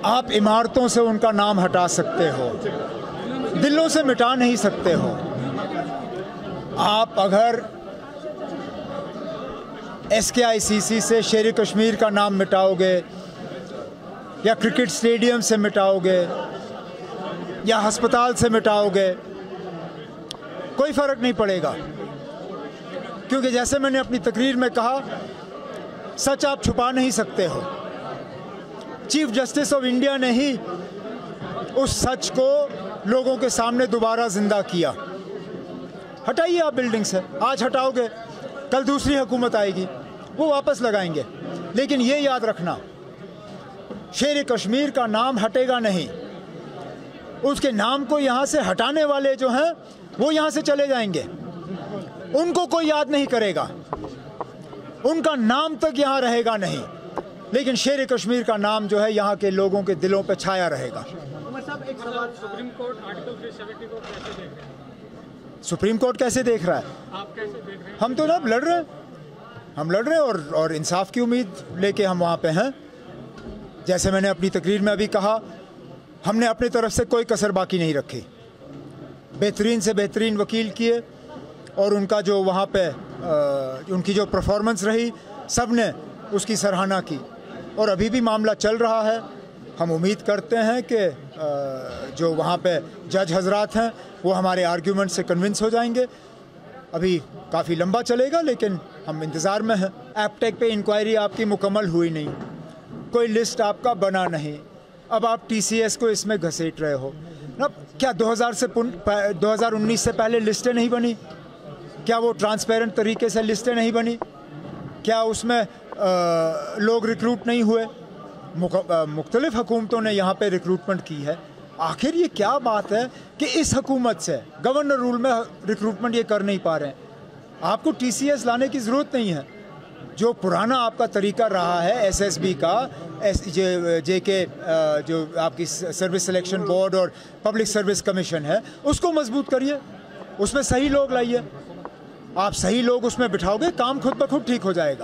आप इमारतों से उनका नाम हटा सकते हो, दिलों से मिटा नहीं सकते हो। आप अगर SKICC से शेर कश्मीर का नाम मिटाओगे या क्रिकेट स्टेडियम से मिटाओगे या अस्पताल से मिटाओगे, कोई फ़र्क नहीं पड़ेगा, क्योंकि जैसे मैंने अपनी तकरीर में कहा, सच आप छुपा नहीं सकते हो। चीफ जस्टिस ऑफ इंडिया ने ही उस सच को लोगों के सामने दोबारा जिंदा किया। हटाइए आप बिल्डिंग से, आज हटाओगे कल दूसरी हुकूमत आएगी, वो वापस लगाएंगे। लेकिन ये याद रखना, शेर कश्मीर का नाम हटेगा नहीं। उसके नाम को यहाँ से हटाने वाले जो हैं वो यहाँ से चले जाएंगे, उनको कोई याद नहीं करेगा, उनका नाम तक यहाँ रहेगा नहीं, लेकिन शेर कश्मीर का नाम जो है यहाँ के लोगों के दिलों पे छाया रहेगा। सुप्रीम कोर्ट आर्टिकल 370 को कैसे देख रहे हैं? सुप्रीम कोर्ट कैसे देख रहा है? आप कैसे देख रहे हैं? हम तो अब लड़ रहे हैं, हम लड़ रहे हैं और इंसाफ की उम्मीद लेके हम वहाँ पे हैं। जैसे मैंने अपनी तकरीर में अभी कहा, हमने अपनी तरफ से कोई कसर बाकी नहीं रखी। बेहतरीन से बेहतरीन वकील किए और उनका जो वहाँ पे उनकी जो परफॉर्मेंस रही, सब ने उसकी सराहना की और अभी भी मामला चल रहा है। हम उम्मीद करते हैं कि जो वहाँ पे जज हजरात हैं वो हमारे आर्ग्यूमेंट से कन्विंस हो जाएंगे। अभी काफ़ी लंबा चलेगा, लेकिन हम इंतज़ार में हैं। एपटेक पे इंक्वायरी आपकी मुकम्मल हुई नहीं, कोई लिस्ट आपका बना नहीं, अब आप TCS को इसमें घसीट रहे हो ना। क्या 2019 से पहले लिस्टें नहीं बनी? क्या वो ट्रांसपेरेंट तरीके से लिस्टें नहीं बनी? क्या उसमें लोग रिक्रूट नहीं हुए? मुख्तलिफ हुकूमतों ने यहाँ पे रिक्रूटमेंट की है। आखिर ये क्या बात है कि इस हुकूमत से गवर्नर रूल में रिक्रूटमेंट ये कर नहीं पा रहे हैं? आपको TCS लाने की ज़रूरत नहीं है। जो पुराना आपका तरीका रहा है SSB का, JK जो आपकी सर्विस सिलेक्शन बोर्ड और पब्लिक सर्विस कमीशन है, उसको मजबूत करिए, उसमें सही लोग लाइए। आप सही लोग उसमें बिठाओगे, काम खुद ब खुद ठीक हो जाएगा।